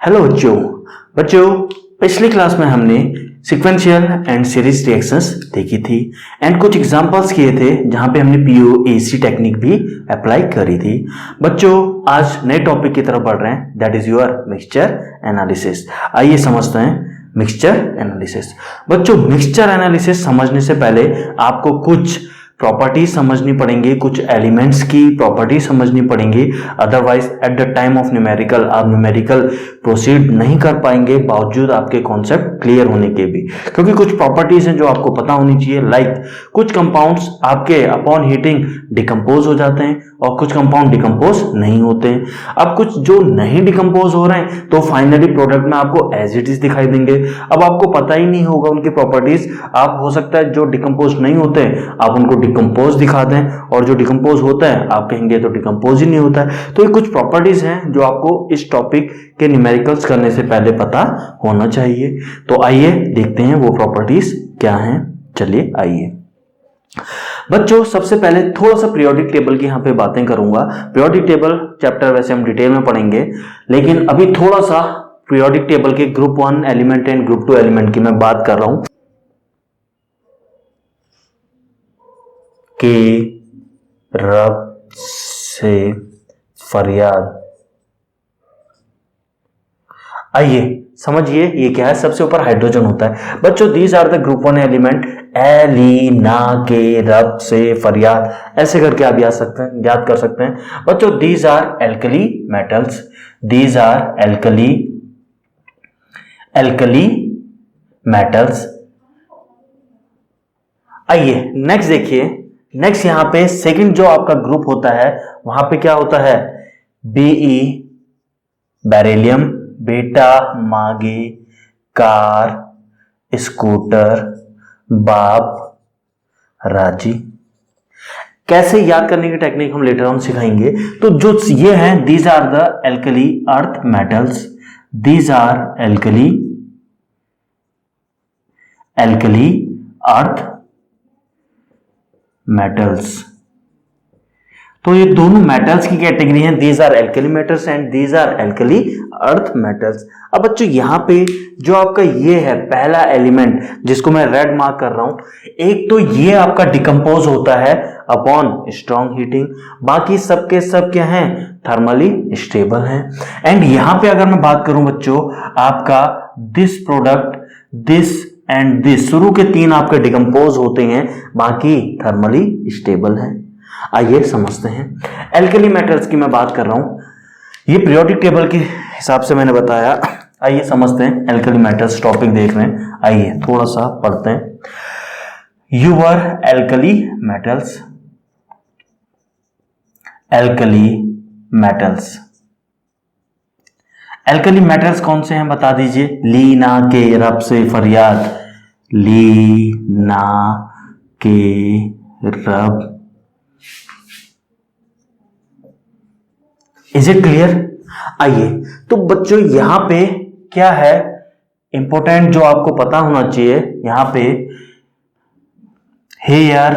Hello बच्चों। पिछली class में हमने सीक्वेंशियल एंड सीरीज रिएक्शंस देखी थी एंड कुछ एग्जांपल्स किए थे जहां पे हमने पीओएसी टेक्निक भी अप्लाई करी थी। बच्चों आज नए टॉपिक की तरफ बढ़ रहे हैं, that is your mixture analysis. आइए समझते हैं मिक्सचर एनालिसिस। बच्चों मिक्सचर एनालिसिस समझने से पहले आपको कुछ प्रॉपर्टीज समझनी पड़ेंगी, कुछ एलिमेंट्स की प्रॉपर्टीज समझनी पड़ेंगी, otherwise at the time of numerical आप न्यूमेरिकल प्रोसीड नहीं कर पाएंगे बावजूद आपके कॉन्सेप्ट क्लियर होने के भी, क्योंकि कुछ प्रॉपर्टीज हैं जो आपको पता होनी चाहिए। लाइक कुछ कंपाउंड्स आपके अपॉन हीटिंग डिकम्पोज हो जाते हैं और कुछ कंपाउंड डिकम्पोज नहीं होते हैं। अब कुछ जो नहीं डिकम्पोज हो रहे हैं तो फाइनली प्रोडक्ट में आपको एज इट इज दिखाई देंगे। अब आपको पता ही नहीं होगा उनकी प्रॉपर्टीज, आप हो सकता है जो डिकम्पोज नहीं होते हैं आप उनको डिकम्पोज दिखा दें और जो डिकम्पोज होता है आप कहेंगे तो डिकम्पोज ही नहीं होता है। तो ये कुछ प्रॉपर्टीज हैं जो आपको इस टॉपिक के न्यूमेरिकल्स करने से पहले पता होना चाहिए। तो आइए देखते हैं वो प्रॉपर्टीज क्या हैं। चलिए आइए बच्चों, सबसे पहले थोड़ा सा पीरियोडिक टेबल की यहां पे बातें करूंगा। पीरियोडिक टेबल चैप्टर वैसे हम डिटेल में पढ़ेंगे, लेकिन अभी थोड़ा सा पीरियोडिक टेबल के group 1 element and group 2 element की मैं बात कर रहा हूं कि रब से फरियाद। आइए समझिए ये क्या है। सबसे ऊपर हाइड्रोजन होता है बच्चों। These are the group 1 element. एली ना के रब से फरियाद, ऐसे करके आप याद कर सकते हैं बच्चों। These are alkali metals. These are alkali metals. आइए नेक्स्ट देखिए। नेक्स्ट यहां पे सेकंड जो आपका ग्रुप होता है वहां पे क्या होता है? बीई बेरिलियम, बेटा मागे कार स्कूटर बाप राजी। कैसे याद करने की टेक्निक हम लेटर ऑन सिखाएंगे। तो जो ये हैं these are the alkali earth metals. These are alkali earth metals. तो ये दोनों मेटल्स की कैटेगरी हैं। These are alkali metals and these are alkali earth metals. अब बच्चों यहां पे जो आपका ये है पहला एलिमेंट जिसको मैं रेड मार्क कर रहा हूं, एक तो ये आपका डिकम्पोज होता है अपॉन स्ट्रॉन्ग हीटिंग, बाकी सबके सब क्या हैं? थर्मली स्टेबल हैं। एंड यहां पे अगर मैं बात करूं बच्चों आपका this product, this and this, शुरू के तीन आपके डिकम्पोज होते हैं, बाकी थर्मली स्टेबल हैं। आइए समझते हैं। एल्कली मेटल्स की मैं बात कर रहा हूं, ये पीरियोडिक टेबल के हिसाब से मैंने बताया। आइए समझते हैं। एल्कली मेटल्स टॉपिक देख रहे हैं, आइए थोड़ा सा पढ़ते हैं। Your alkali metals. Alkali metals, alkali metals कौन से हैं बता दीजिए। लीना के रब से फरियाद, लीना के रब। Is it clear? आइए तो बच्चों यहां पे क्या है इंपॉर्टेंट जो आपको पता होना चाहिए। यहां पे here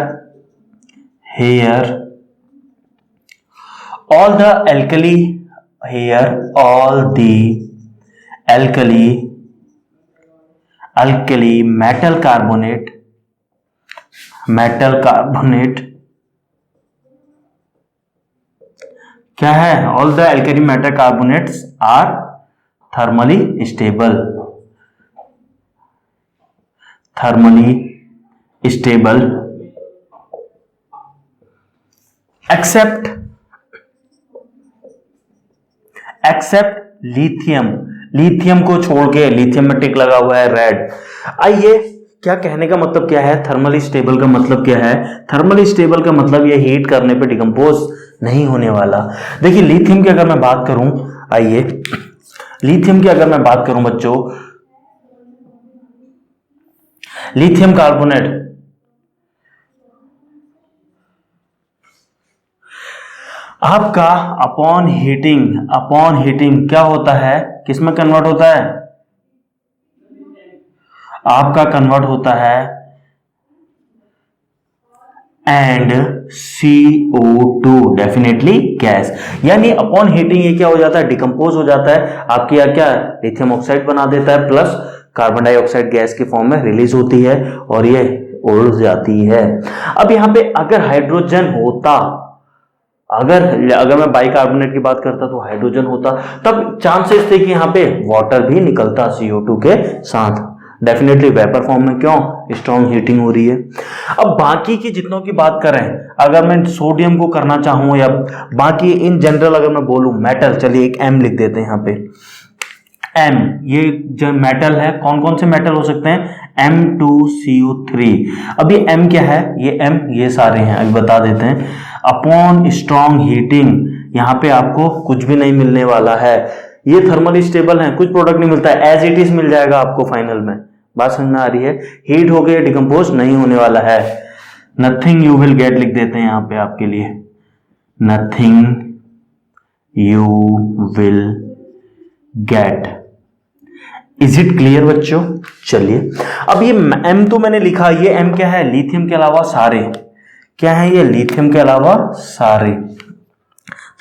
all the alkali, here all the alkali metal carbonate क्या है? All the alkali metal carbonates are thermally stable except lithium को छोड़ के। लिथियम में टिक लगा हुआ है रेड। आइए क्या कहने का मतलब क्या है? थर्मली स्टेबल का मतलब क्या है? थर्मली स्टेबल का मतलब ये हीट करने पे डिकम्पोज नहीं होने वाला। देखिए लिथियम की अगर मैं बात करूं, आइए लिथियम की अगर मैं बात करूं बच्चों, लिथियम कार्बोनेट आपका अपॉन हीटिंग क्या होता है? किसमें कन्वर्ट होता है? आपका कन्वर्ट होता है एंड CO2 डेफिनेटली गैस। यानी अपॉन हीटिंग ये क्या हो जाता है, डिकम्पोज हो जाता है, आपकी क्या लिथियम ऑक्साइड बना देता है, प्लस कार्बन डाइऑक्साइड गैस के फॉर्म में रिलीज होती है और ये उड़ जाती है। अब यहाँ पे अगर हाइड्रोजन होता, अगर मैं बाइकार्बोनेट की बात करता तो हाइड्रोजन होता, तब चांसेस थे कि यहाँ पे वाटर भी निकलता CO2 के साथ। डेफिनेटली वेपर फॉर्म में, क्यों, स्ट्रॉन्ग हीटिंग हो रही है। अब बाकी की जितनों की बात करें, अगर मैं सोडियम को करना चाहूं या बाकी इन जनरल अगर मैं बोलूं मेटल, चलिए एक M लिख देते हैं यहाँ पे। M ये जो मेटल है, कौन कौन से मेटल हो सकते हैं, M2CO3। अब ये M क्या है, ये M ये सारे हैं, अभी बता देते हैं। अपॉन स्ट्रॉन्ग हीटिंग यहाँ पे आपको कुछ भी नहीं मिलने वाला है, ये थर्मली स्टेबल है, कुछ प्रोडक्ट नहीं मिलता है, एज इट इज मिल जाएगा आपको फाइनल में। बात समझ में आ रही है, हीट हो गए, डिकम्पोज नहीं होने वाला है। नथिंग यू विल गेट लिख देते हैं यहाँ पे आपके लिए, nothing you will get. Is it clear बच्चों? चलिए अब ये M तो मैंने लिखा, ये M क्या है, लिथियम के अलावा सारे, क्या है ये, लिथियम के अलावा सारे।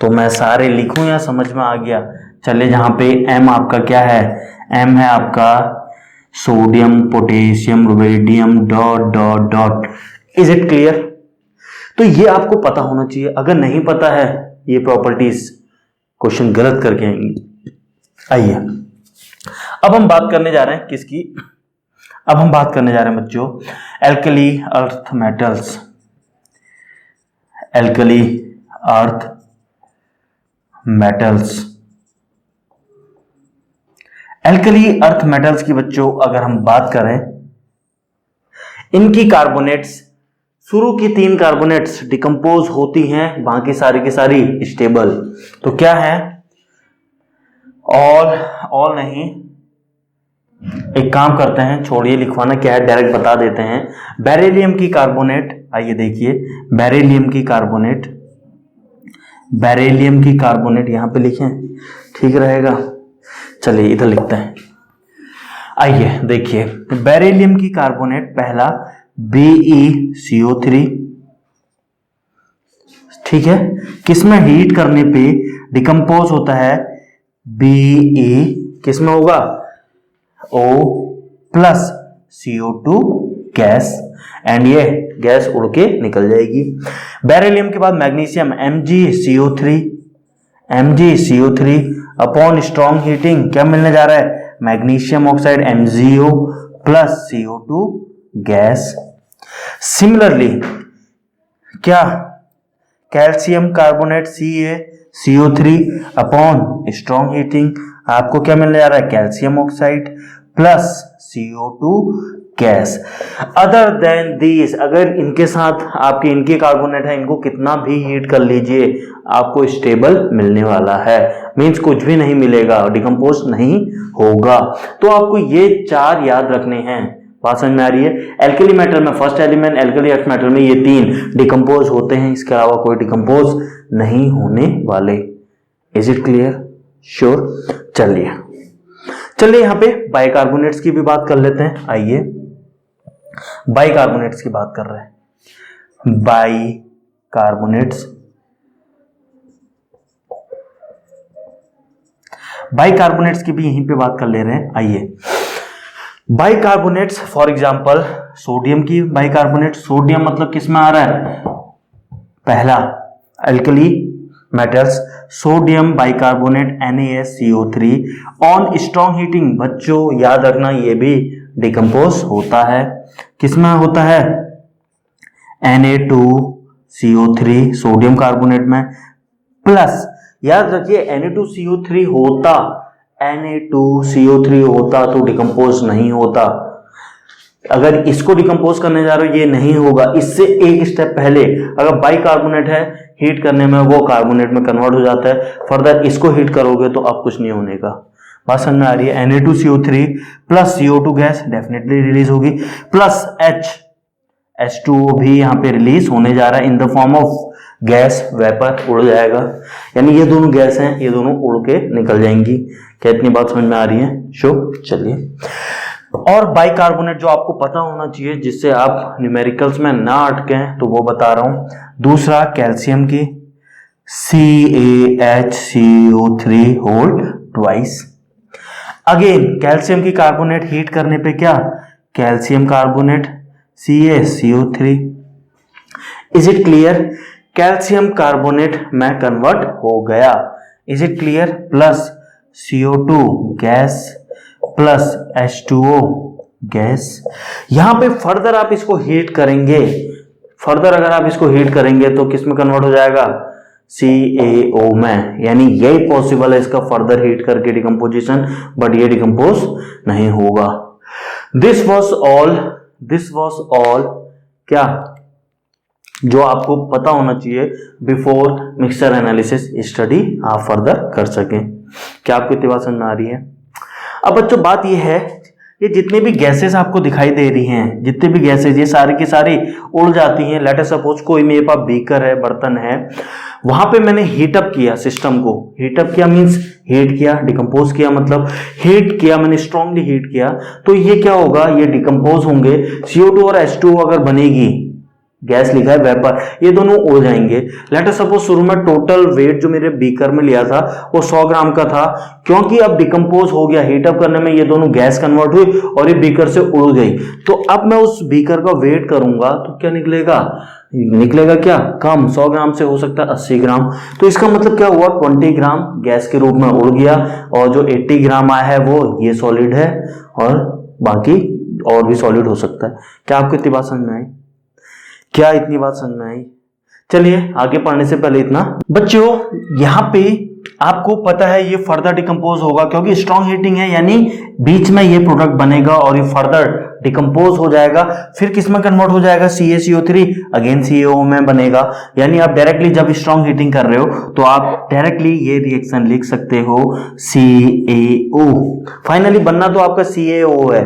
तो मैं सारे लिखूं या समझ में आ गया? चलिए जहां पे M आपका क्या है, M है आपका sodium, potassium, rubidium, dot dot dot. Is it clear? तो ये आपको पता होना चाहिए, अगर नहीं पता है ये प्रॉपर्टीज, क्वेश्चन गलत करके आएंगे। आइए अब हम बात करने जा रहे हैं किसकी, अब हम बात करने जा रहे हैं बच्चों alkali earth metals, alkali earth metals. Alkali earth metals की बच्चों अगर हम बात करें, इनकी कार्बोनेट्स, शुरू की 3 कार्बोनेट्स डिकम्पोज होती हैं, बाकी सारी की सारी स्टेबल। तो क्या है, ऑल नहीं, एक काम करते हैं, छोड़िए लिखवाना क्या है, डायरेक्ट बता देते हैं। बेरिलियम की कार्बोनेट, आइए देखिए, बेरिलियम की कार्बोनेट, बेरिलियम की कार्बोनेट यहां पे लिखें, ठीक रहेगा। चलिए इधर लिखते हैं, आइए देखिए, बेरिलियम की कार्बोनेट पहला BeCO3, ठीक है, किसमें हीट करने पे डिकम्पोज होता है, Be किसमें होगा, O plus CO2 gas, and ये गैस उड़ के निकल जाएगी। बेरिलियम के बाद magnesium MgCO3, MgCO3 upon strong heating क्या मिलने जा रहा है, magnesium oxide MgO plus CO2 gas. Similarly क्या, calcium carbonate CaCO3 upon strong heating आपको क्या मिलने जा रहा है, calcium oxide plus CO2 gas. Other than this, अगर इनके साथ आपके इनके कार्बोनेट है, इनको कितना भी हीट कर लीजिए आपको स्टेबल मिलने वाला है, मींस कुछ भी नहीं मिलेगा, डिकम्पोज नहीं होगा। तो आपको ये 4 याद रखने हैं। बात समझ में आ रही है? एल्कली मेटल में first element, alkali earth metal में ये 3 डिकम्पोज होते हैं, इसके अलावा कोई डिकम्पोज नहीं होने वाले। Is it clear? श्योर। चलिए यहां पे बाइकार्बोनेट्स की भी बात कर लेते हैं। आइए बाइकार्बोनेट्स की बात कर रहे हैं, बाइकार्बोनेट्स, बाइकार्बोनेट्स की भी यहीं पे बात कर ले रहे हैं। आइए बाइकार्बोनेट्स, फॉर एग्जांपल सोडियम की बाइकार्बोनेट, सोडियम मतलब किसमें आ रहा है, पहला alkali metals, sodium bicarbonate NaSCO3 on strong heating, बच्चों याद रखना ये भी डिकम्पोज होता है, किसमें होता है, Na2CO3 सोडियम कार्बोनेट में, प्लस याद रखिए Na2CO3 होता, Na2CO3 होता तो डिकम्पोज नहीं होता। अगर इसको डिकम्पोज करने जा रहे हो ये नहीं होगा, इससे एक स्टेप पहले अगर बाइकार्बोनेट है, हीट करने में वो कार्बोनेट में कन्वर्ट हो जाता है, फर्दर इसको हीट करोगे तो अब कुछ नहीं होने का। बात समझ में आ रही है? Na2CO3 plus CO2 gas definitely release होगी, प्लस H2O भी यहाँ पे रिलीज होने जा रहा है in the form of gas, vapour उड़ जाएगा। यानी ये दोनों गैस हैं, ये दोनों उड़ के निकल जाएंगी। क्या इतनी बात समझ में आ रही है? शो। चलिए और बाइकार्बोनेट जो आपको पता होना चाहिए, जिससे आप न्यूमेरिकल्स में ना अटके, तो वो बता रहा हूं। दूसरा कैल्शियम की CaHCO3 whole twice. Again calcium की कार्बोनेट हीट करने पे क्या, calcium carbonate CaCO3। Is it clear? Calcium carbonate में कन्वर्ट हो गया। Is it clear? Plus CO2 gas plus H2O gas. यहां पे फर्दर आप इसको हीट करेंगे, फर्दर अगर आप इसको हीट करेंगे तो किस में कन्वर्ट हो जाएगा, CaO में। यानी यही पॉसिबल है इसका फर्दर हीट करके डिकम्पोजिशन, बट ये डिकम्पोज नहीं होगा। दिस वॉज ऑल क्या जो आपको पता होना चाहिए बिफोर मिक्सचर एनालिसिस स्टडी आप फर्दर कर सकें। क्या आपको इतनी बात समझ में आ रही है? अब बच्चों बात ये है, ये जितने भी गैसेस आपको दिखाई दे रही हैं, जितने भी गैसेस, ये सारी की सारी उड़ जाती हैं। लेट अस सपोज कोई मेरे पास बीकर है, बर्तन है, वहां पे मैंने हीटअप किया सिस्टम को। हीटअप किया मींस हीट किया, डिकम्पोज किया मतलब हीट किया, मैंने स्ट्रांगली हीट किया। तो ये क्या होगा, ये डिकम्पोज होंगे। CO2 और H2O अगर बनेगी, गैस लिखा है वेपर, ये दोनों उड़ जाएंगे। लेट अस सपोज शुरू में टोटल वेट जो मेरे बीकर में लिया था वो 100 ग्राम का था, क्योंकि अब डिकम्पोज हो गया, हीटअप करने में ये दोनों गैस कन्वर्ट हुई और ये बीकर से उड़ गई। तो अब मैं उस बीकर का वेट करूंगा तो क्या निकलेगा, निकलेगा क्या कम, 100 ग्राम से हो सकता है 80 ग्राम। तो इसका मतलब क्या हुआ, 20 ग्राम गैस के रूप में उड़ गया, और जो 80 ग्राम आया है वो ये सॉलिड है, और बाकी और भी सॉलिड हो सकता है। क्या आपको इतनी बात समझ में आई? क्या इतनी बात समझ में आई? चलिए आगे पढ़ने से पहले इतना बच्चों, यहां पे आपको पता है ये फर्दर डिकम्पोज होगा, क्योंकि स्ट्रॉन्ग हीटिंग है, यानी बीच में ये प्रोडक्ट बनेगा और ये फर्दर डिकम्पोज हो जाएगा। फिर किस में कन्वर्ट हो जाएगा, CaCO3 अगेन CaO में बनेगा। यानी आप डायरेक्टली जब स्ट्रॉन्ग हीटिंग कर रहे हो तो आप डायरेक्टली ये रिएक्शन लिख सकते हो CaO। फाइनली बनना तो आपका CaO है।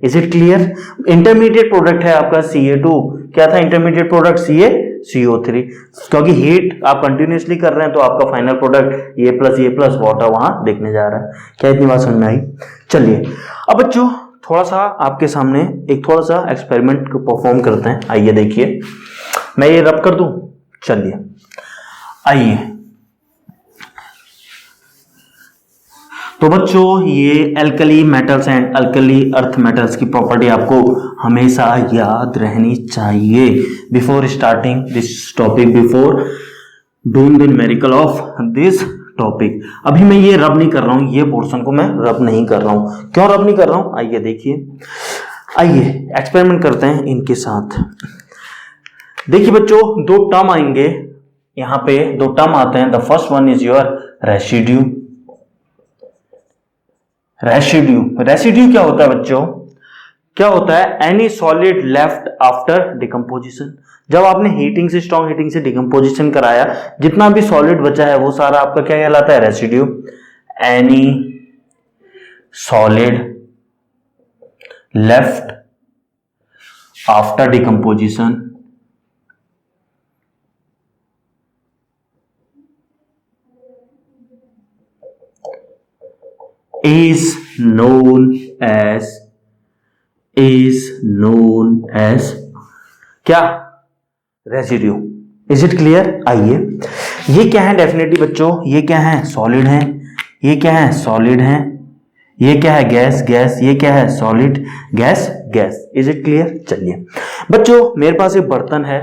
Is it clear? Intermediate product है आपका Ca2। क्या था इंटरमीडिएट प्रोडक्ट? CaCO3। क्योंकि हीट आप कंटिन्यूसली कर रहे हैं तो आपका फाइनल प्रोडक्ट ये प्लस वाटर वहां देखने जा रहा है। क्या इतनी बात समझ में आई? चलिए अब बच्चों थोड़ा सा आपके सामने एक थोड़ा सा एक्सपेरिमेंट को परफॉर्म करते हैं। आइए देखिए, मैं ये रब कर दूं, चलिए आइए। तो बच्चों ये alkali metals and alkali earth metals की प्रॉपर्टी आपको हमेशा याद रहनी चाहिए before starting this topic, before doing the numerical of this topic. अभी मैं ये रब नहीं कर रहा हूं, ये पोर्शन को मैं रब नहीं कर रहा हूं। क्यों रब नहीं कर रहा हूं? आइए देखिए, आइए एक्सपेरिमेंट करते हैं इनके साथ। देखिए बच्चों दो टर्म आएंगे, यहां पे दो टर्म आते हैं। The first one is your residue. Residue क्या होता है बच्चों? क्या होता है? Any solid left after decomposition. जब आपने हीटिंग से, स्ट्रॉन्ग हीटिंग से डिकम्पोजिशन कराया, जितना भी सॉलिड बचा है वो सारा आपका क्या कहलाता है? Residue. Any solid left after decomposition is known as क्या? रेसिड्यू। Is it clear? आइए, ये क्या है? डेफिनेटली बच्चों ये क्या है? सॉलिड है। ये क्या है? सॉलिड है। ये क्या है? गैस। ये क्या है? Solid gas. Is it clear? चलिए बच्चों मेरे पास एक बर्तन है,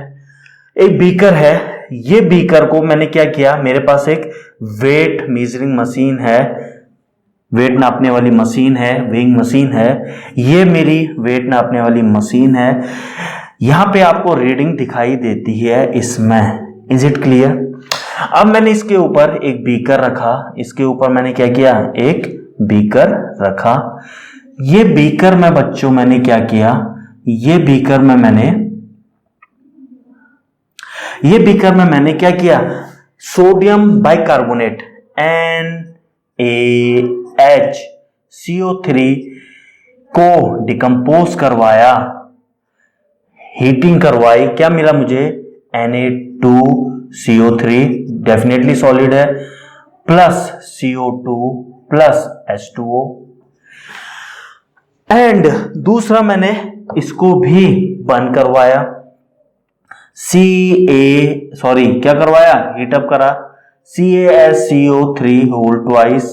एक बीकर है। ये बीकर को मैंने क्या किया, मेरे पास एक वेट मेजरिंग मशीन है, वेट नापने वाली मशीन है, वेइंग मशीन है। ये मेरी वेट नापने वाली मशीन है। यहां पे आपको रीडिंग दिखाई देती है इसमें। Is it clear? अब मैंने इसके ऊपर एक बीकर रखा, इसके ऊपर मैंने क्या किया? एक बीकर रखा। ये बीकर में बच्चों मैंने क्या किया? ये बीकर में मैंने क्या किया? सोडियम बाइकार्बोनेट NaHCO3 को डिकम्पोज करवाया, हीटिंग करवाई। क्या मिला मुझे? Na2CO3 डेफिनेटली सॉलिड है, plus CO2 plus H2O। And दूसरा मैंने इसको भी बंद करवाया, क्या करवाया, हीटअप करा, CaSCO3 होल ट्वाइस,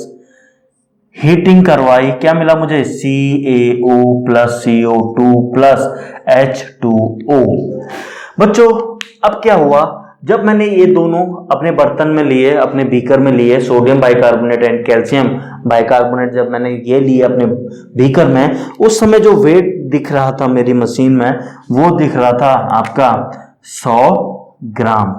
हीटिंग करवाई, क्या मिला मुझे, CaO plus CO2 plus H2O। बच्चों अब क्या हुआ, जब मैंने ये दोनों अपने बर्तन में लिए, अपने बीकर में लिए, sodium bicarbonate and calcium bicarbonate जब मैंने ये लिए अपने बीकर में, उस समय जो वेट दिख रहा था मेरी मशीन में वो दिख रहा था आपका 100 ग्राम।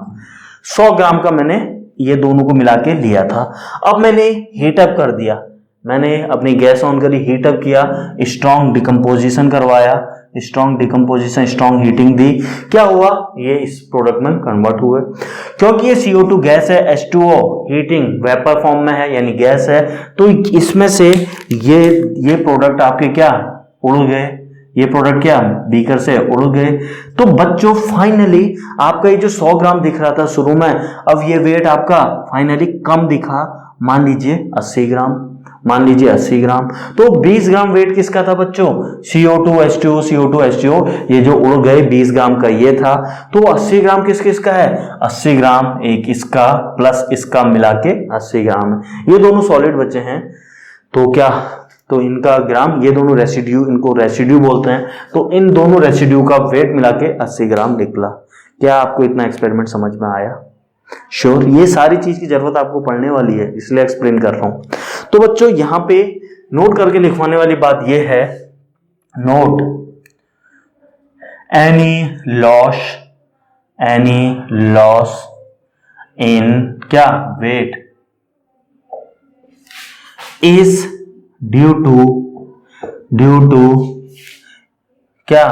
100 ग्राम का मैंने ये दोनों को मिला के लिया था। अब मैंने हीटअप कर दिया, मैंने अपनी गैस ऑन करी, हीटअप किया, स्ट्रॉन्ग डिकम्पोजिशन करवाया, स्ट्रॉन्ग डिकम्पोजिशन, स्ट्रॉन्ग हीटिंग दी। क्या हुआ, ये इस प्रोडक्ट में कन्वर्ट हुए। क्योंकि ये CO2 गैस है, H2O हीटिंग वेपर फॉर्म में है यानी गैस है, तो इसमें से ये प्रोडक्ट आपके क्या उड़ गए, ये प्रोडक्ट क्या बीकर से उड़ गए। तो बच्चों फाइनली आपका ये जो 100 ग्राम दिख रहा था शुरू में, अब ये वेट आपका फाइनली कम दिखा, मान लीजिए 80 ग्राम, मान लीजिए 80 ग्राम। तो 20 ग्राम वेट किसका था बच्चों, CO2 H2O CO2 H2O, ये जो उड़ गए 20 ग्राम का ये था। तो 80 ग्राम किस किसका है, 80 ग्राम एक इसका प्लस इसका मिला के 80 ग्राम है। ये दोनों सॉलिड बचे हैं, तो क्या, तो इनका ग्राम, ये दोनों रेसिड्यू, इनको रेसिड्यू बोलते हैं, तो इन दोनों रेसिड्यू का वेट मिला के 80 ग्राम निकला। क्या आपको इतना एक्सपेरिमेंट समझ में आया? श्योर, ये सारी चीज की जरूरत आपको पढ़ने वाली है इसलिए एक्सप्लेन कर रहा हूं। तो बच्चों यहां पे नोट करके लिखवाने वाली बात यह है, नोट एनी लॉस इन क्या वेट इज ड्यू टू क्या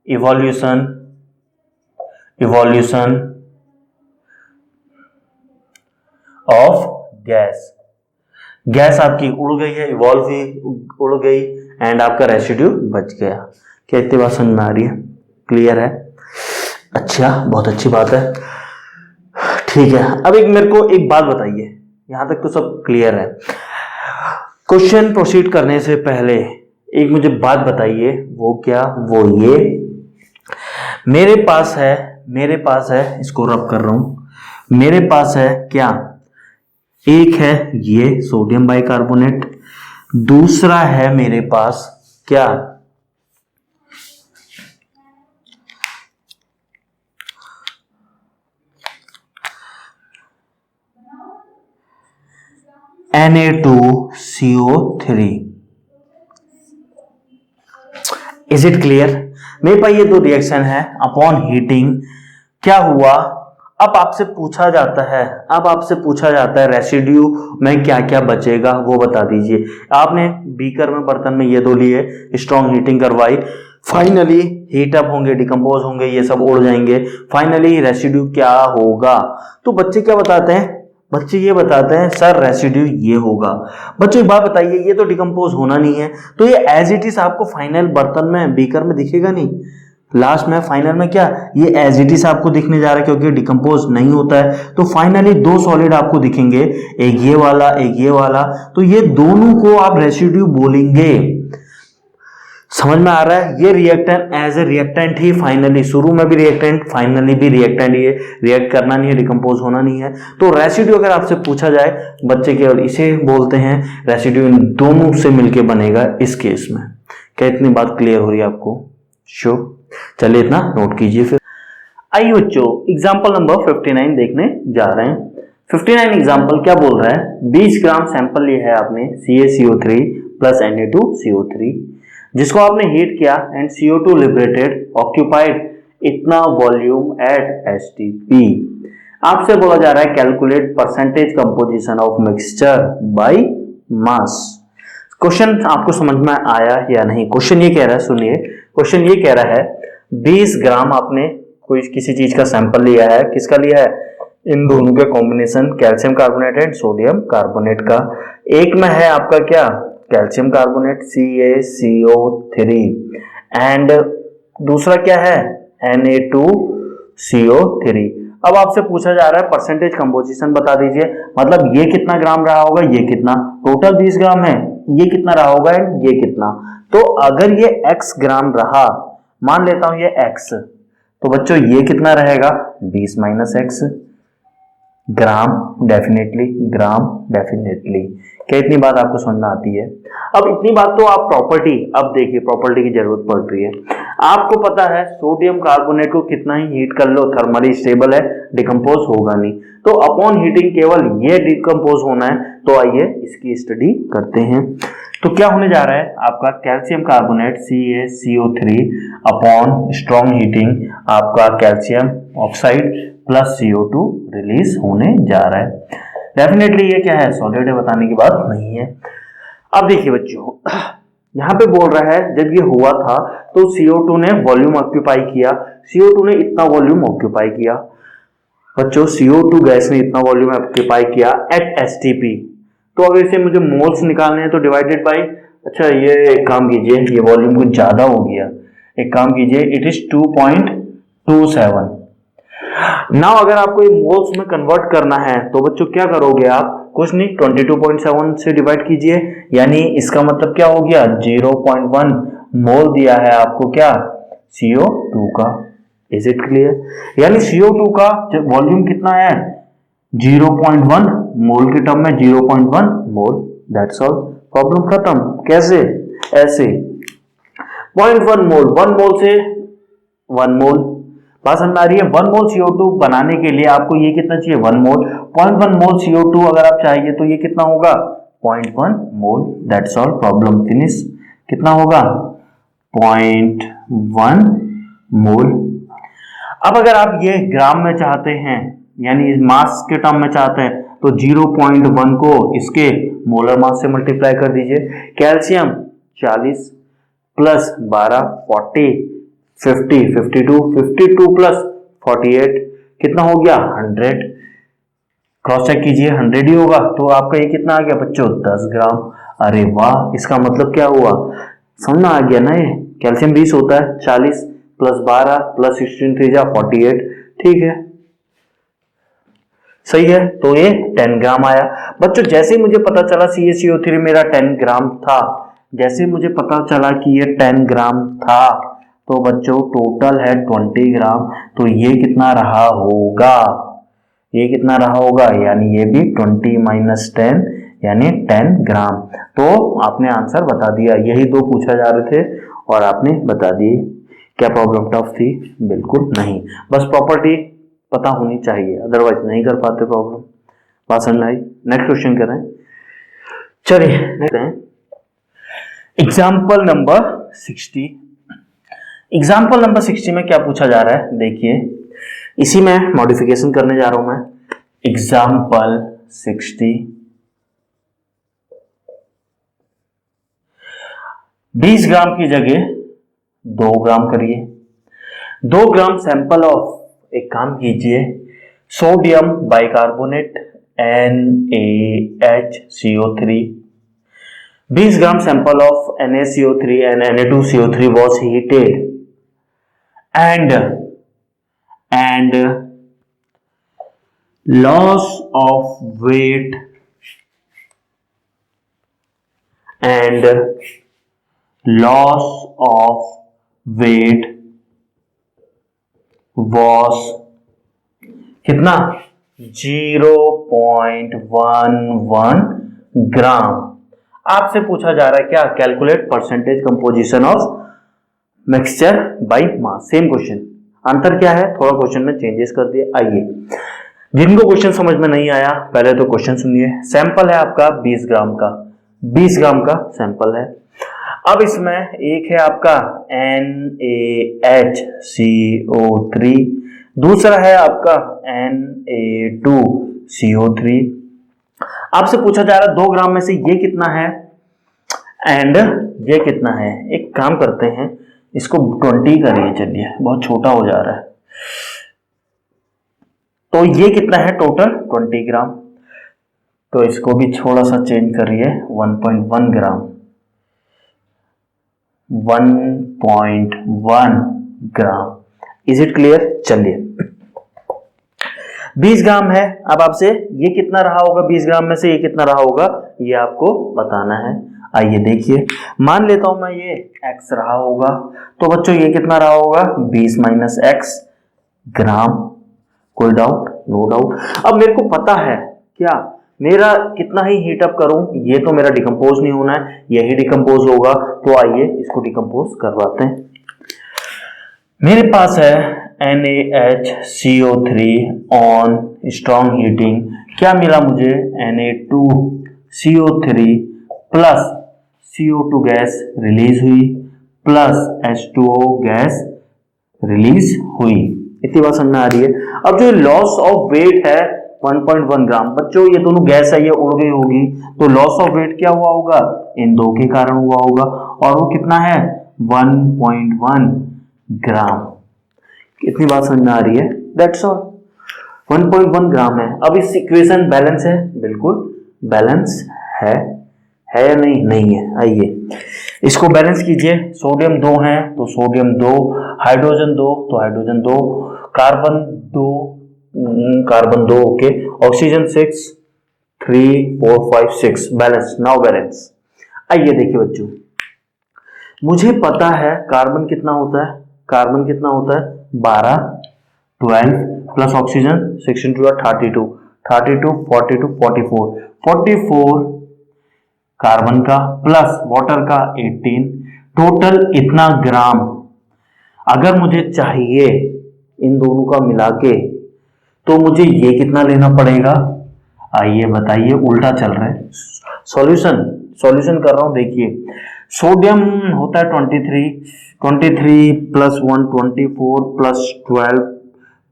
इवोल्यूशन ऑफ गैस आपकी उड़ गई है, इवॉल्व ही उड़ गई एंड आपका रेसिड्यू बच गया। क्या इतनी बात समझ में आ रही है, क्लियर है? अच्छा, बहुत अच्छी बात है, ठीक है। अब एक मेरे को एक बात बताइए, यहां तक तो सब क्लियर है। क्वेश्चन प्रोसीड करने से पहले एक मुझे बात बताइए, वो क्या, वो ये मेरे पास है, इसको रब कर रहा हूं, मेरे पास है क्या, एक है ये सोडियम बाइकार्बोनेट, दूसरा है मेरे पास क्या, Na2CO3। Is it clear? मेरे पास ये दो रिएक्शन है, अपॉन हीटिंग क्या हुआ, अब आपसे पूछा जाता है रेसिड्यू में क्या क्या बचेगा वो बता दीजिए। आपने बीकर में बर्तन में ये दो लिए, स्ट्रॉन्ग हीटिंग करवाई, फाइनली हीटअप होंगे, डिकम्पोज होंगे, ये सब उड़ जाएंगे, फाइनली रेसिड्यू क्या होगा। तो बच्चे क्या बताते हैं, बच्चे ये बताते हैं सर रेसिड्यू ये होगा। बच्चों एक बात बताइए, ये तो डिकम्पोज होना नहीं है, तो ये एज इट इज आपको फाइनल बर्तन में बीकर में दिखेगा नहीं, लास्ट में फाइनल में क्या ये एज इट इज आपको दिखने जा रहा है क्योंकि डिकम्पोज नहीं होता है। तो फाइनली दो सॉलिड आपको दिखेंगे, एक ये वाला एक ये वाला, तो ये दोनों को आप रेसिड्यू बोलेंगे। समझ में आ रहा है? ये रिएक्टेंट एज ए रिएक्टेंट ही फाइनली, शुरू में भी रिएक्टेंट फाइनली भी रिएक्टेंट, ये रिएक्ट करना नहीं है, डिकम्पोज होना नहीं है। तो रेसिड्यू अगर आपसे पूछा जाए बच्चे केवल इसे बोलते हैं, रेसिड्यू इन दोनों से मिलके बनेगा इस केस में। क्या इतनी बात क्लियर हो रही है आपको? श्योर, चलिए इतना नोट कीजिए। फिर आइए बच्चों एग्जाम्पल नंबर 59 देखने जा रहे हैं। 59 एग्जाम्पल क्या बोल रहा है, 20 ग्राम सैंपल लिया है आपने CaCO3 प्लस Na2CO3, जिसको आपने हीट किया एंड CO2 लिबरेटेड ऑक्यूपाइड इतना वॉल्यूम एट STP। आपसे बोला जा रहा है calculate percentage composition of mixture by mass. Question आपको समझ में आया या नहीं? क्वेश्चन ये कह रहा है, सुनिए, क्वेश्चन ये कह रहा है 20 ग्राम आपने कोई किसी चीज का सैंपल लिया है, किसका लिया है, इन दोनों के combination calcium carbonate and sodium carbonate का। एक में है आपका क्या कैल्शियम कार्बोनेट CaCO3 एंड दूसरा क्या है Na2CO3। अब आपसे पूछा जा रहा है परसेंटेज कंपोजिशन बता दीजिए, मतलब ये कितना ग्राम रहा होगा, ये कितना, टोटल 20 ग्राम है, ये कितना रहा होगा एंड ये कितना। तो अगर ये x ग्राम रहा, मान लेता हूं ये x, तो बच्चों ये कितना रहेगा 20 माइनस x ग्राम डेफिनेटली, ग्राम डेफिनेटली। क्या इतनी बात आपको समझ में आती है? अब इतनी बात तो आप प्रॉपर्टी, अब देखिए प्रॉपर्टी की जरूरत पड़ रही है। आपको पता है सोडियम कार्बोनेट को कितना ही हीट कर लो थर्मली स्टेबल है, डिकम्पोज होगा नहीं। तो अपॉन हीटिंग केवल ये डिकम्पोज होना है। तो आइए इसकी स्टडी करते हैं। तो क्या होने जा रहा है आपका calcium carbonate CaCO3 upon strong heating आपका calcium oxide plus CO2 release होने जा रहा है। डेफिनेटली ये क्या है, सॉलिड है, बताने की बात नहीं है। अब देखिए बच्चों, यहाँ पे बोल रहा है जब ये हुआ था तो CO2 ने वॉल्यूम ऑक्यूपाई किया, CO2 ने इतना वॉल्यूम ऑक्यूपाई किया बच्चों, CO2 गैस ने इतना वॉल्यूम ऑक्यूपाई किया एट STP। तो अगर इसे मुझे मोल्स निकालने हैं तो डिवाइडेड बाई, अच्छा ये एक काम कीजिए, ये वॉल्यूम कुछ ज्यादा हो गया, एक काम कीजिए इट इज 2.27। नाउ अगर आपको ये मोल्स में कन्वर्ट करना है तो बच्चों क्या करोगे आप, कुछ नहीं 22.7 से डिवाइड कीजिए, यानी इसका मतलब क्या हो गया 0.1 मोल दिया है आपको क्या CO2 का। Is it clear? यानी CO2 का वॉल्यूम कितना है 0.1 मोल के टर्म में 0.1 मोल, दैट्स ऑल, प्रॉब्लम खत्म। कैसे? ऐसे 0.1 मोल, 1 मोल से 1 मोल, बात समझ आ रही है। 1 मोल CO2 बनाने के लिए आपको ये कितना चाहिए 1 मोल, 0.1 मोल CO2 अगर आप चाहिए तो ये कितना होगा 0.1 मोल, दैट्स ऑल, प्रॉब्लम फिनिश। कितना होगा 0.1 मोल। अब अगर आप ये ग्राम में चाहते हैं यानी मास के टर्म में चाहते हैं तो 0.1 को इसके मोलर मास से मल्टीप्लाई कर दीजिए। कैल्शियम 40 प्लस 12 40 50 52 प्लस 48 कितना हो गया 100। क्रॉस चेक कीजिए 100 ही होगा, तो आपका ये कितना आ गया बच्चों 10 ग्राम। अरे वाह, इसका मतलब क्या हुआ, समझ में आ गया ना। ये कैल्शियम 20 होता है, 40 प्लस 12 प्लस 16 3 48, ठीक है सही है। तो ये 10 ग्राम आया बच्चों। जैसे ही मुझे पता चला CaCO3 मेरा 10 ग्राम था, जैसे मुझे पता चला कि ये 10 ग्राम था, तो बच्चों टोटल है 20 ग्राम। तो ये कितना रहा होगा, ये कितना रहा होगा, यानी ये भी 20 माइनस 10 यानी 10 ग्राम। तो आपने आंसर बता दिया, यही दो पूछा जा रहे थे और आपने बता दिए। क्या प्रॉब्लम टफ थी? बिल्कुल नहीं, बस प्रॉपर्टी पता होनी चाहिए, अदरवाइज नहीं कर पाते प्रॉब्लम। बात समझ आई? नेक्स्ट क्वेश्चन करें, चलिए एग्जाम्पल नंबर 60। एग्जाम्पल नंबर 60 में क्या पूछा जा रहा है, देखिए इसी में मॉडिफिकेशन करने जा रहा हूं मैं। एग्जाम्पल 60, 20 ग्राम की जगह 2 ग्राम करिए। 2 ग्राम सैंपल ऑफ, एक काम कीजिए, sodium bicarbonate NaHCO3, 20 gram sample of NaCO3 and Na2CO3 was heated and loss of weight was कितना 0.11 ग्राम। आपसे पूछा जा रहा है क्या, calculate percentage composition of mixture by mass. Same question, अंतर क्या है, थोड़ा क्वेश्चन में चेंजेस कर दिए। आइए जिनको क्वेश्चन समझ में नहीं आया पहले तो क्वेश्चन सुनिए। सैंपल है आपका 20 ग्राम का, 20 ग्राम का सैंपल है। अब इसमें एक है आपका NaHCO3, दूसरा है आपका Na2CO3। आपसे पूछा जा रहा है 2 ग्राम में से ये कितना है एंड ये कितना है। एक काम करते हैं, इसको 20 करिए, चलिए बहुत छोटा हो जा रहा है। तो ये कितना है टोटल 20 ग्राम, तो इसको भी थोड़ा सा चेंज करिए 1.1 gram, 1.1 gram. Is it clear? चलिए 20 ग्राम है, अब आपसे ये कितना रहा होगा 20 ग्राम में से ये कितना रहा होगा ये आपको बताना है। आइए देखिए, मान लेता हूं मैं ये x रहा होगा, तो बच्चों ये कितना रहा होगा 20 माइनस एक्स ग्राम। कोई डाउट? No doubt. अब मेरे को पता है क्या, मेरा कितना ही हीट अप करूं ये तो मेरा डिकम्पोज नहीं होना है, यही डिकम्पोज होगा। तो आइए इसको डिकम्पोज करवाते हैं। मेरे पास है NaHCO3 ऑन स्ट्रॉन्ग हीटिंग, क्या मिला मुझे Na2CO3 plus CO2 gas release हुई प्लस H2O गैस रिलीज हुई। इतनी बात समझ में आ रही है। अब जो लॉस ऑफ वेट है 1.1 ग्राम, बच्चों ये दोनों गैस है ये उड़ गई होगी, तो लॉस ऑफ वेट क्या हुआ होगा, इन दो के कारण हुआ होगा, और वो कितना है 1.1 ग्राम। इतनी बात समझ में आ रही है? That's all. 1.1 ग्राम है। अब इस इक्वेशन बैलेंस है? बिल्कुल बैलेंस है या नहीं? नहीं है। आइए इसको बैलेंस कीजिए। सोडियम 2 है तो सोडियम 2, हाइड्रोजन 2 तो hydrogen 2, carbon 2 okay, oxygen 6, 3 4 5 6 balance. Now balance. आइए देखिए बच्चों, मुझे पता है कार्बन कितना होता है, कार्बन कितना होता है 12 12 प्लस ऑक्सीजन 16 2 32 32 42 44 44 कार्बन का प्लस वाटर का 18, टोटल इतना ग्राम। अगर मुझे चाहिए इन दोनों का मिला के तो मुझे ये कितना लेना पड़ेगा? आइए बताइए, उल्टा चल रहा है। सॉल्यूशन कर रहा हूं। देखिए सोडियम होता है 23 प्लस 1 24 प्लस 12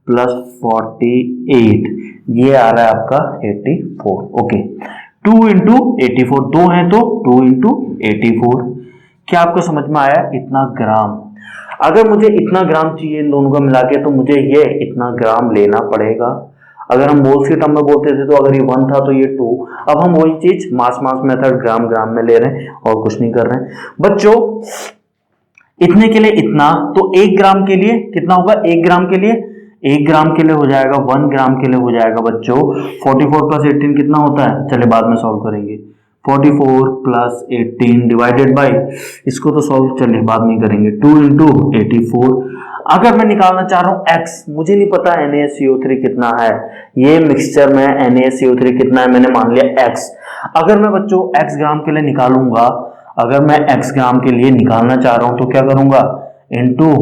प्लस 48, ये आ रहा है आपका 84। ओके, 2 इंटू 84, 2 है तो 2 इंटू 84। क्या आपको समझ में आया? इतना ग्राम। अगर मुझे इतना ग्राम चाहिए इन दोनों का मिला के तो मुझे ये इतना ग्राम लेना पड़ेगा। अगर हम मोल्स के टर्म में बोलते थे तो अगर ये 1 था तो ये 2। अब हम वही चीज मास मेथड ग्राम में ले रहे हैं और कुछ नहीं कर रहे हैं। बच्चों इतने के लिए इतना, तो 1 ग्राम के लिए कितना होगा? 1 ग्राम के लिए 1 ग्राम के लिए हो जाएगा, 1 ग्राम के लिए हो जाएगा बच्चों 44 प्लस 18 कितना होता है? चलिए बाद में सॉल्व करेंगे। 44 प्लस 18 डिवाइडेड बाय, इसको तो सॉल्व चलिए बाद में करेंगे, 2 इंटू 84। अगर मैं निकालना चाह रहा हूं x, मुझे नहीं पता NaCO3 कितना है, ये मिक्सचर में NaCO3 कितना है मैंने मान लिया x। अगर मैं बच्चों x ग्राम के लिए निकालूंगा, अगर मैं x ग्राम के लिए निकालना चाह रहा हूं तो क्या करूंगा? इंटू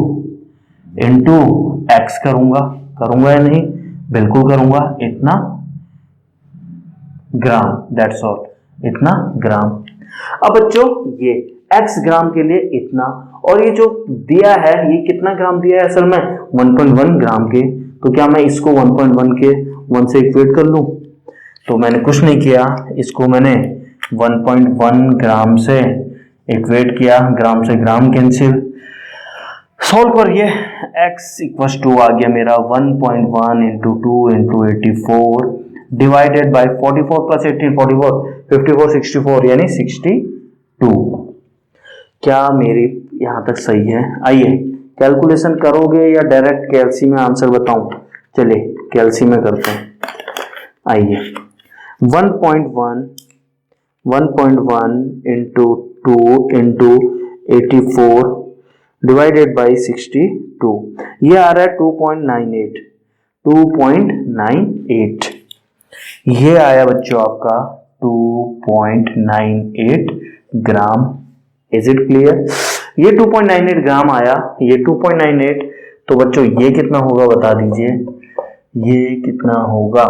x करूंगा या नहीं? बिल्कुल करूंगा। इतना ग्राम, दैट्स ऑल, इतना ग्राम। अब बच्चों ये x ग्राम के लिए इतना, और ये जो दिया है ये कितना ग्राम दिया है असल में? 1.1 ग्राम के। तो क्या मैं इसको 1.1 के 1 से इक्वेट कर लूं? तो मैंने कुछ नहीं किया, इसको मैंने 1.1 ग्राम से इक्वेट किया, ग्राम से ग्राम कैंसिल। सॉल्व करिए, x इक्वल टू आ गया मेरा 1.1 into 2 into 84 divided by 44 plus 18 44 54 64 यानी 62। क्या मेरी यहां तक सही है? आइए कैलकुलेशन करोगे या डायरेक्ट कैलसी में आंसर बताऊं? चलिए कैलसी में करते हैं। आइए 1.1 इंटू 2 इंटू 84 डिवाइडेड बाई 62, ये आ रहा है 2.98। ये आया बच्चों आपका 2.98 ग्राम। Is it clear? ये 2.98 ग्राम आया, ये 2.98, तो बच्चों ये कितना होगा बता दीजिए, ये कितना होगा?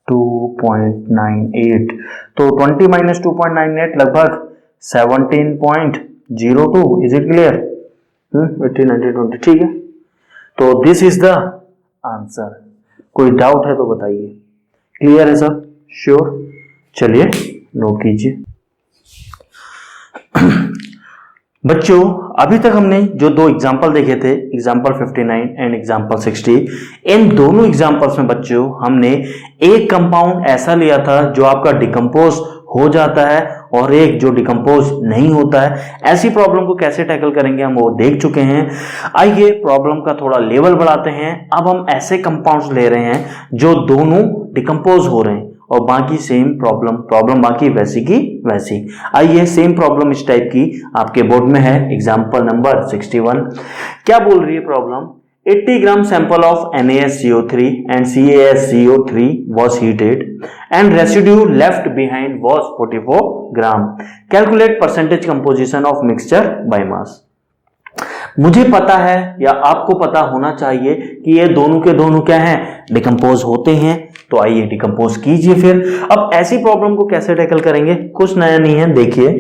2.98, तो 20 माइनस 2.98 लगभग 17.02। Is it clear? 18 19 20, ठीक है। तो दिस इज द आंसर। कोई डाउट है तो बताइए। क्लियर है सब? श्योर? चलिए नोट कीजिए। बच्चों अभी तक हमने जो दो एग्जाम्पल देखे थे, एग्जाम्पल 59 एंड एग्जाम्पल 60, इन दोनों एग्जाम्पल्स में बच्चों हमने एक कंपाउंड ऐसा लिया था जो आपका डिकम्पोज हो जाता है और एक जो डिकम्पोज नहीं होता है। ऐसी प्रॉब्लम को कैसे टैकल करेंगे हम वो देख चुके हैं। आइए प्रॉब्लम का थोड़ा लेवल बढ़ाते हैं। अब हम ऐसे कंपाउंड्स ले रहे हैं जो दोनों डिकम्पोज हो रहे हैं और बाकी सेम प्रॉब्लम बाकी वैसी की वैसी। आइए सेम प्रॉब्लम इस टाइप की आपके बोर्ड में है, एग्जांपल नंबर 61। क्या बोल रही है problem? 80 gram sample of NaSCO3 and CaSCO3 was heated and residue left behind was 44 gram. Calculate percentage composition of mixture by mass. मुझे पता है या आपको पता होना चाहिए कि ये दोनों के दोनों क्या हैं, डिकम्पोज होते हैं। तो आइए डिकम्पोज कीजिए फिर। अब ऐसी प्रॉब्लम को कैसे टैकल करेंगे, कुछ नया नहीं है। देखिए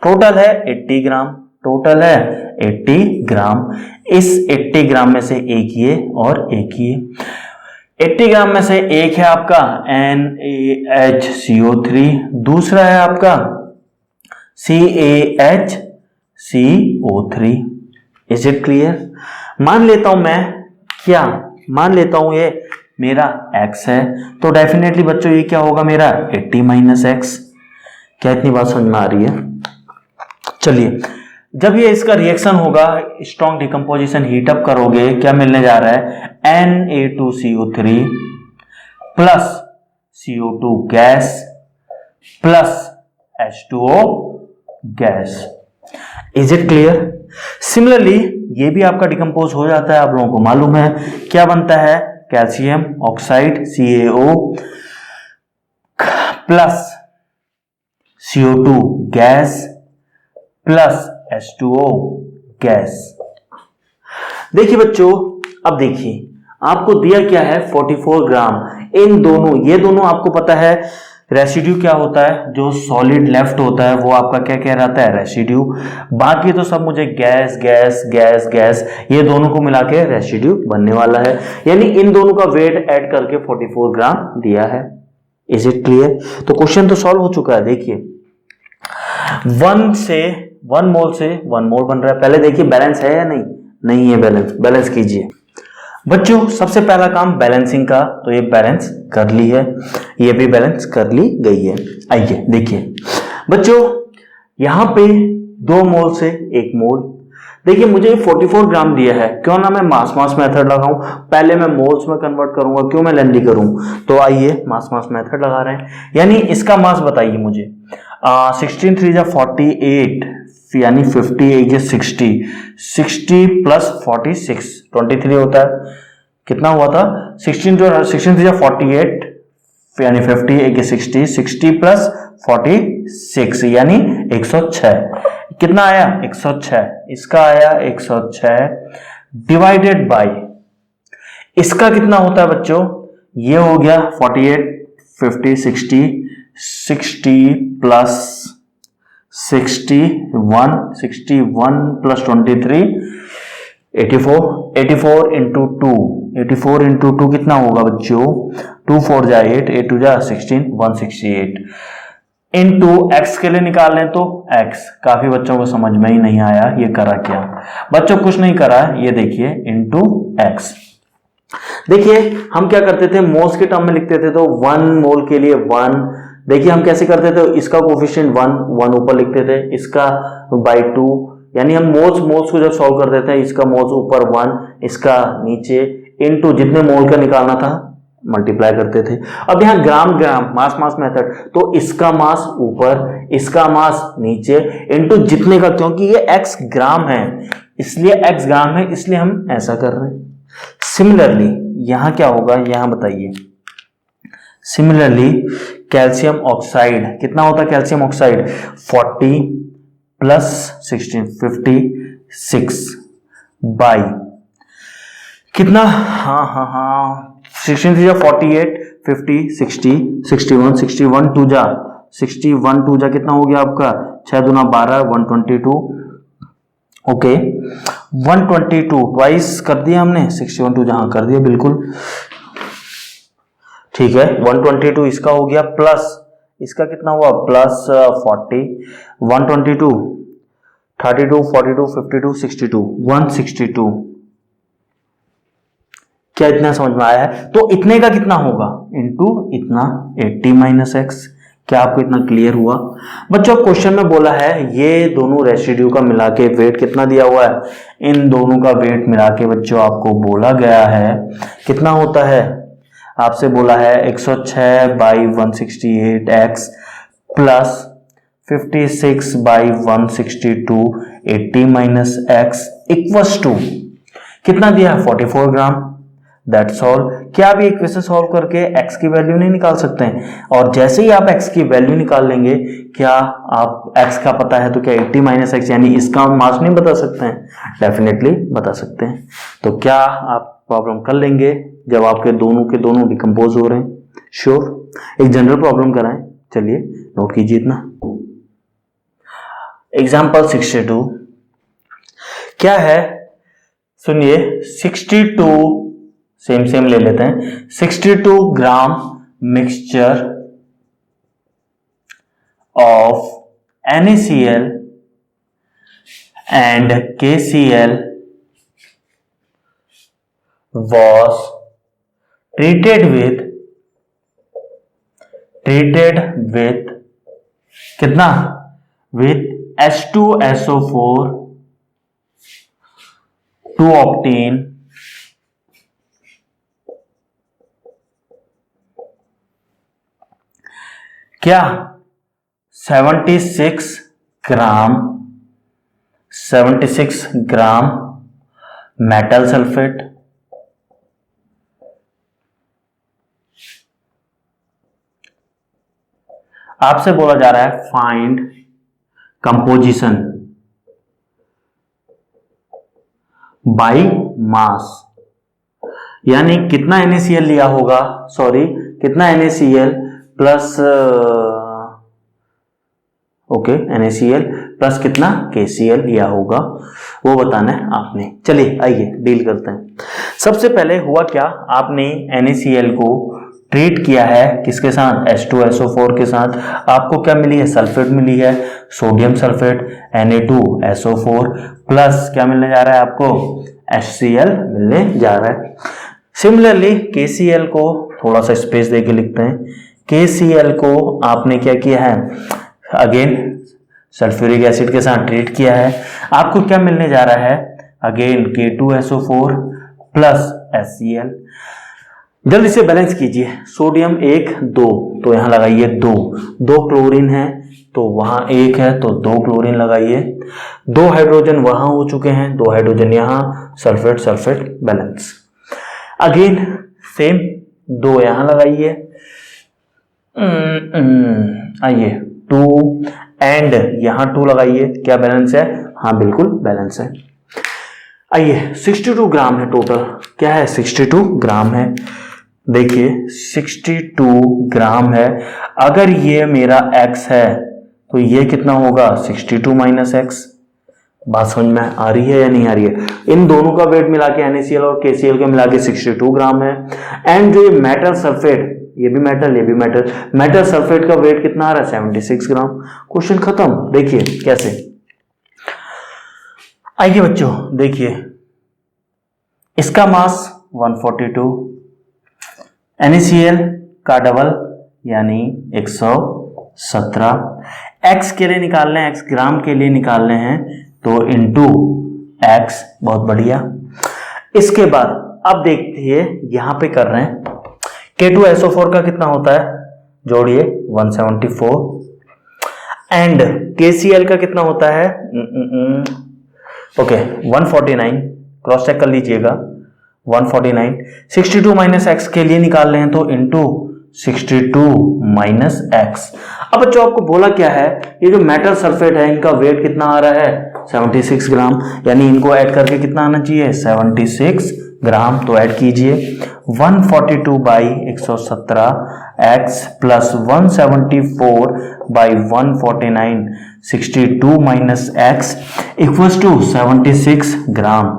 टोटल है 80 ग्राम, टोटल है 80 ग्राम। इस 80 ग्राम में से एक ये और एक ये। 80 ग्राम में से एक है आपका NaHCO3, दूसरा है आपका CaHCO3। Is it clear? मान लेता हूं मैं, क्या मान लेता हूं ये मेरा x है, तो डेफिनेटली बच्चों ये क्या होगा मेरा 80 माइनस एक्स। क्या इतनी बात समझ में आ रही है? चलिए, जब ये इसका रिएक्शन होगा, स्ट्रॉन्ग डिकम्पोजिशन हीटअप करोगे, क्या मिलने जा रहा है Na2CO3 plus CO2 gas plus H2O gas. Is it clear? Similarly ये भी आपका डिकम्पोज हो जाता है, आप लोगों को मालूम है क्या बनता है, calcium oxide CaO plus CO2 gas plus H2O gas. देखिए बच्चों, अब देखिए आपको दिया क्या है 44 ग्राम। इन दोनों, ये दोनों आपको पता है रेसिड्यू क्या होता है, जो सॉलिड लेफ्ट होता है वो आपका क्या कह रहता है, रेसिड्यू। बाकी तो सब मुझे गैस गैस गैस गैस, ये दोनों को मिला के रेसिड्यू बनने वाला है। यानी इन दोनों का वेट ऐड करके 44 ग्राम दिया है। Is it clear? तो क्वेश्चन तो सॉल्व हो चुका है। देखिए 1 मोल से 1 मोल बन रहा है। पहले देखिए बैलेंस है या नहीं, नहीं है बैलेंस, बैलेंस कीजिए बच्चों। सबसे पहला काम बैलेंसिंग का, तो ये बैलेंस कर ली है, ये भी बैलेंस कर ली गई है। आइए देखिए बच्चों, यहां पे 2 मोल से 1 मोल। देखिए मुझे 44 ग्राम दिया है, क्यों ना मैं मास मेथड लगाऊं, पहले मैं मोल्स में कन्वर्ट करूंगा, क्यों मैं लेंदी करूं। तो आइए मास मेथड लगा रहे हैं, यानी इसका मास बताइए मुझे। 16 3 जा 48, यानी 50 60 प्लस 46 23 होता है। कितना हुआ था 16 3 जा 48, यानी 50 60 प्लस 46 यानी 106। कितना आया 106, इसका आया 106 डिवाइडेड बाय इसका कितना होता है बच्चों, ये हो गया 48 50 60 प्लस 61 प्लस 23 84 इंटू 2 कितना होगा बच्चों, 2 4 जा 8 8 2 जा 16 168 इंटू एक्स के लिए निकाल लें तो एक्स। काफी बच्चों को समझ में ही नहीं आया ये करा क्या, बच्चों कुछ नहीं करा, ये देखिए इंटू एक्स। देखिए हम क्या करते थे, मोल्स के टर्म में लिखते थे, तो 1 मोल के लिए 1। देखिए हम कैसे करते थे, इसका कोफिशिएंट 1 ऊपर लिखते थे, इसका बाई 2, यानी हम मोल्स को जब सॉल्व करते थे, इसका मोल्स ऊपर 1, इसका नीचे, इनटू जितने मोल का निकालना था मल्टीप्लाई करते थे। अब यहाँ ग्राम मास मेथड, तो इसका मास ऊपर, इसका मास नीचे, इनटू जितने का, क्योंकि ये x ग्राम है इसलिए x ग्राम है, इसलिए हम ऐसा कर रहे हैं। सिमिलरली यहां क्या होगा, यहां बताइए। सिमिलरली कैल्शियम ऑक्साइड कितना होता है, कैल्शियम ऑक्साइड 40 प्लस 16 56 बाई कितना, हाँ 16 3 जा 48 50 60 61 2 जा 61 कितना हो गया आपका 6 दूना 12 122। ओके 122 ट्वाइस कर दिया हमने, 61 2 जहां कर दिया बिल्कुल ठीक है। 122 इसका हो गया, प्लस इसका कितना हुआ प्लस 40 122 32 42 52 62 162। क्या इतना समझ में आया है? तो इतने का कितना होगा इनटू इतना 80 माइनस एक्स। क्या आपको इतना क्लियर हुआ बच्चों? क्वेश्चन में बोला है ये दोनों रेसिड्यू का मिला के वेट कितना दिया हुआ है, इन दोनों का वेट मिला के बच्चों आपको बोला गया है कितना होता है आपसे बोला है 106 by 168x plus 56 by 162 80 minus x equals to कितना दिया है 44 ग्राम। That's all. क्या आप ये इक्वेशन सॉल्व करके x की वैल्यू नहीं निकाल सकते हैं? और जैसे ही आप x की वैल्यू निकाल लेंगे, क्या आप x का पता है तो क्या 80 माइनस एक्स यानी इसका मास नहीं बता सकते हैं? डेफिनेटली बता सकते हैं। तो क्या आप प्रॉब्लम कर लेंगे जब आपके दोनों के दोनों डिकम्पोज हो रहे हैं? श्योर। एक जनरल प्रॉब्लम कराएं, चलिए नोट कीजिए इतना। एग्जाम्पल 62 क्या है सुनिए। 62 सेम ले लेते हैं। 62 gram mixture of NaCl and KCl was treated with कितना? with H2SO4 to obtain क्या 76 ग्राम मेटल सल्फेट आपसे बोला जा रहा है फाइंड कंपोजिशन बाय मास, यानी कितना NaCl लिया होगा, सॉरी कितना NaCl प्लस NaCl प्लस कितना KCl लिया होगा वो बताना है आपने। चलिए आइए डील करते हैं। सबसे पहले हुआ क्या, आपने NaCl को ट्रीट किया है किसके साथ? H2SO4 के साथ। आपको क्या मिली है? सल्फेट मिली है, सोडियम सल्फेट Na2SO4 प्लस क्या मिलने जा रहा है आपको? HCl मिलने जा रहा है। सिमिलरली KCl को थोड़ा सा स्पेस देके लिखते हैं। KCl को आपने क्या किया है? अगेन सल्फ्यूरिक एसिड के साथ ट्रीट किया है। आपको क्या मिलने जा रहा है? Again K2SO4 plus HCl। जल्दी से बैलेंस कीजिए। सोडियम 1 2 तो यहां लगाइए 2 क्लोरीन है तो वहां 1 है तो 2 क्लोरीन लगाइए। 2 हाइड्रोजन वहां हो चुके हैं, 2 हाइड्रोजन यहां, सल्फेट बैलेंस। अगेन सेम 2 यहां लगाइए। आइए 2 एंड यहां 2 लगाइए। क्या बैलेंस है? हाँ बिल्कुल बैलेंस है। आइए 62 ग्राम है टोटल। क्या है? 62 ग्राम है। देखिए 62 ग्राम है। अगर ये मेरा x है तो ये कितना होगा? 62 माइनस एक्स। बात समझ में आ रही है या नहीं आ रही है? इन दोनों का वेट मिला के NaCl और KCl का मिला के 62 ग्राम है। एंड जो ये मेटल सल्फेट, ये भी मेटल सल्फेट का वेट कितना आ रहा है? 76 ग्राम। क्वेश्चन खत्म। देखिए कैसे। आइए बच्चों देखिए, इसका मास 142, NaCl का डबल यानी 117। x के लिए निकालने हैं, x ग्राम के लिए निकालने हैं तो इनटू x। बहुत बढ़िया। इसके बाद अब देखिए यहां पे कर रहे हैं K2SO4 का कितना होता है? जोड़िए 174 एंड KCl का कितना होता है? 149। क्रॉस चेक कर लीजिएगा 149। 62 माइनस एक्स के लिए निकाल रहे हैं तो इंटू 62 माइनस एक्स। अब बच्चों आपको बोला क्या है, ये जो मेटल सल्फेट है इनका वेट कितना आ रहा है? 76 ग्राम, यानी इनको ऐड करके कितना आना चाहिए? 76 ग्राम। तो ऐड कीजिए 142 by 117 x plus 174 by 149 62 minus x equals to 76 gram.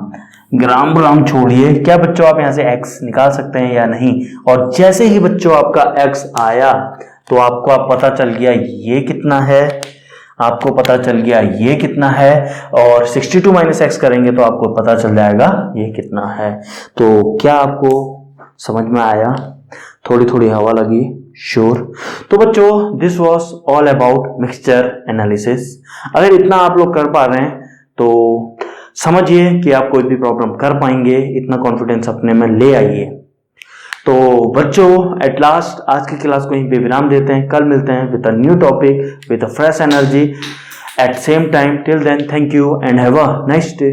Gram छोड़िए। क्या बच्चों आप यहां से x निकाल सकते हैं या नहीं? और जैसे ही बच्चों आपका x आया तो आपको पता चल गया ये कितना है, आपको पता चल गया ये कितना है, और 62 माइनस एक्स करेंगे तो आपको पता चल जाएगा ये कितना है। तो क्या आपको समझ में आया? थोड़ी हवा लगी? श्योर। तो बच्चों this was all about mixture analysis. अगर इतना आप लोग कर पा रहे हैं तो समझिए कि आप कोई भी प्रॉब्लम कर पाएंगे। इतना कॉन्फिडेंस अपने में ले आइए। तो बच्चों एट लास्ट आज की क्लास को यहीं पे विराम देते हैं। कल मिलते हैं with a new topic with a fresh energy at same time. Till then thank you and have a nice day.